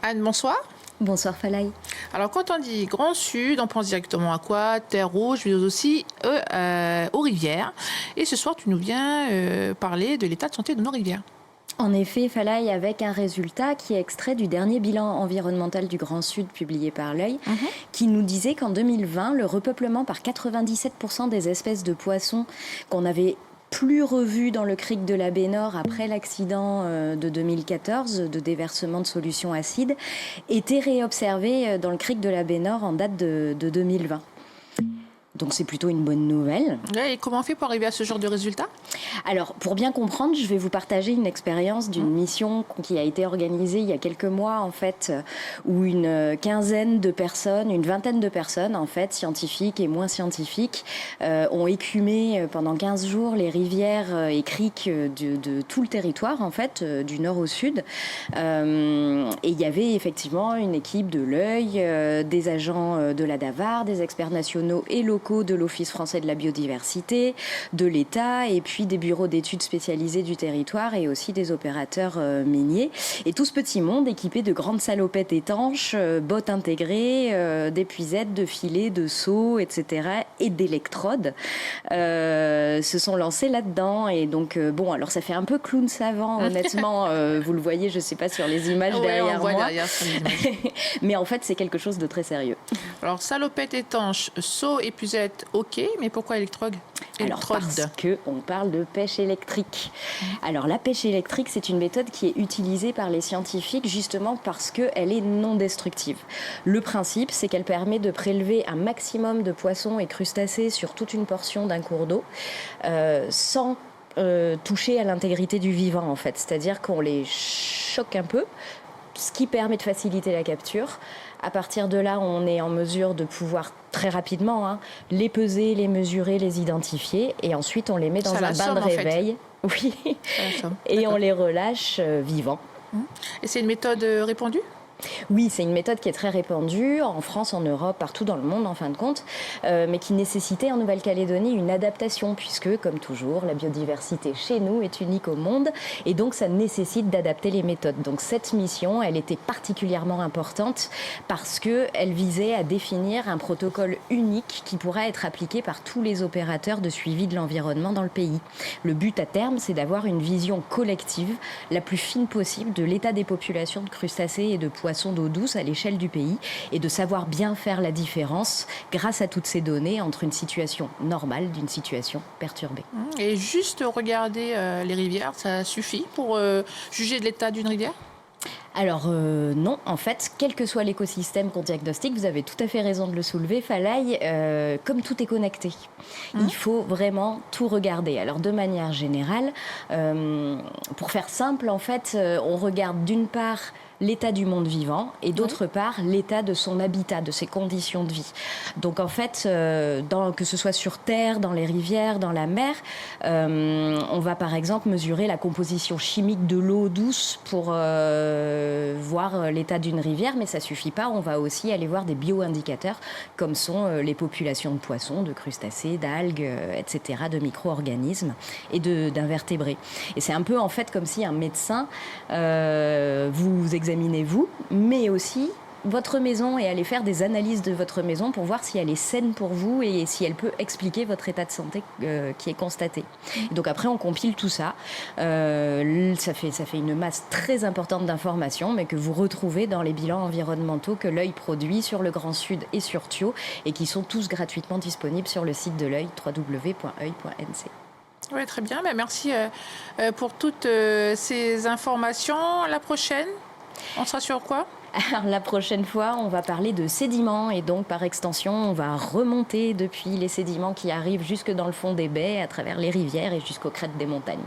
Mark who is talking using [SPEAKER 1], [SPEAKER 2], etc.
[SPEAKER 1] Anne, bonsoir.
[SPEAKER 2] Bonsoir Falaï.
[SPEAKER 1] Alors, quand on dit Grand Sud, on pense directement à quoi? Terre rouge, mais aussi aux rivières. Et ce soir, tu nous viens parler de l'état de santé de nos rivières.
[SPEAKER 2] En effet, Falaï, avec un résultat qui est extrait du dernier bilan environnemental du Grand Sud publié par l'Œil, qui nous disait qu'en 2020, le repeuplement par 97% des espèces de poissons qu'on avait plus revues dans le crique de la baie Nord après l'accident de 2014 de déversement de solutions acides était réobservé dans le crique de la baie Nord en date de 2020. Donc c'est plutôt une bonne nouvelle.
[SPEAKER 1] Et comment on fait pour arriver à ce genre de résultat?
[SPEAKER 2] Alors, pour bien comprendre, je vais vous partager une expérience d'une mission qui a été organisée il y a quelques mois, en fait, où une quinzaine de personnes, une vingtaine de personnes, en fait, scientifiques et moins scientifiques, ont écumé pendant 15 jours les rivières et criques de tout le territoire, en fait, du nord au sud. Et il y avait effectivement une équipe de l'Œil, des agents de la DAVAR, des experts nationaux et locaux de l'Office français de la biodiversité, de l'État et puis des bureaux d'études spécialisés du territoire et aussi des opérateurs miniers. Et tout ce petit monde équipé de grandes salopettes étanches, bottes intégrées, d'épuisettes, de filets, de seaux, etc. et d'électrodes se sont lancés là-dedans. Et donc, bon, alors ça fait un peu clown savant, honnêtement. Vous le voyez, je ne sais pas sur les images derrière moi. Mais en fait, c'est quelque chose de très sérieux.
[SPEAKER 1] Alors, salopette étanche, seau, épuisette, ok, mais pourquoi électrode?
[SPEAKER 2] Alors parce qu'on parle de pêche électrique. Alors la pêche électrique, c'est une méthode qui est utilisée par les scientifiques justement parce qu'elle est non destructive. Le principe, c'est qu'elle permet de prélever un maximum de poissons et crustacés sur toute une portion d'un cours d'eau sans toucher à l'intégrité du vivant en fait. C'est-à-dire qu'on les choque un peu, ce qui permet de faciliter la capture. À partir de là, on est en mesure de pouvoir très rapidement les peser, les mesurer, les identifier. Et ensuite, on les met dans un bain de réveil. En fait. Oui. Et on les relâche vivants.
[SPEAKER 1] Et c'est une méthode répandue?
[SPEAKER 2] Oui, c'est une méthode qui est très répandue en France, en Europe, partout dans le monde en fin de compte, mais qui nécessitait en Nouvelle-Calédonie une adaptation puisque, comme toujours, la biodiversité chez nous est unique au monde et donc ça nécessite d'adapter les méthodes. Donc cette mission, elle était particulièrement importante parce qu'elle visait à définir un protocole unique qui pourra être appliqué par tous les opérateurs de suivi de l'environnement dans le pays. Le but à terme, c'est d'avoir une vision collective la plus fine possible de l'état des populations de crustacés et de poissons d'eau douce à l'échelle du pays et de savoir bien faire la différence grâce à toutes ces données entre une situation normale d'une situation perturbée.
[SPEAKER 1] Et juste regarder les rivières, ça suffit pour juger de l'état d'une rivière?
[SPEAKER 2] Alors non, en fait, quel que soit l'écosystème qu'on diagnostique, vous avez tout à fait raison de le soulever, Falaï, comme tout est connecté, il faut vraiment tout regarder. Alors de manière générale, pour faire simple, en fait, on regarde d'une part l'état du monde vivant et d'autre part l'état de son habitat, de ses conditions de vie. Donc en fait, que ce soit sur terre, dans les rivières, dans la mer, on va par exemple mesurer la composition chimique de l'eau douce pour voir l'état d'une rivière, mais ça suffit pas, on va aussi aller voir des bioindicateurs comme sont les populations de poissons, de crustacés, d'algues, etc., de micro-organismes et d'invertébrés. Et c'est un peu en fait comme si un médecin vous examinez-vous, mais aussi votre maison et allez faire des analyses de votre maison pour voir si elle est saine pour vous et si elle peut expliquer votre état de santé qui est constaté. Et donc après, on compile tout ça. Ça fait une masse très importante d'informations, mais que vous retrouvez dans les bilans environnementaux que l'Œil produit sur le Grand Sud et sur Thio et qui sont tous gratuitement disponibles sur le site de l'Œil, www.oeil.nc.
[SPEAKER 1] Oui, très bien. Merci pour toutes ces informations. La prochaine, on sera sur quoi?
[SPEAKER 2] Alors, la prochaine fois, on va parler de sédiments et donc par extension, on va remonter depuis les sédiments qui arrivent jusque dans le fond des baies, à travers les rivières et jusqu'aux crêtes des montagnes.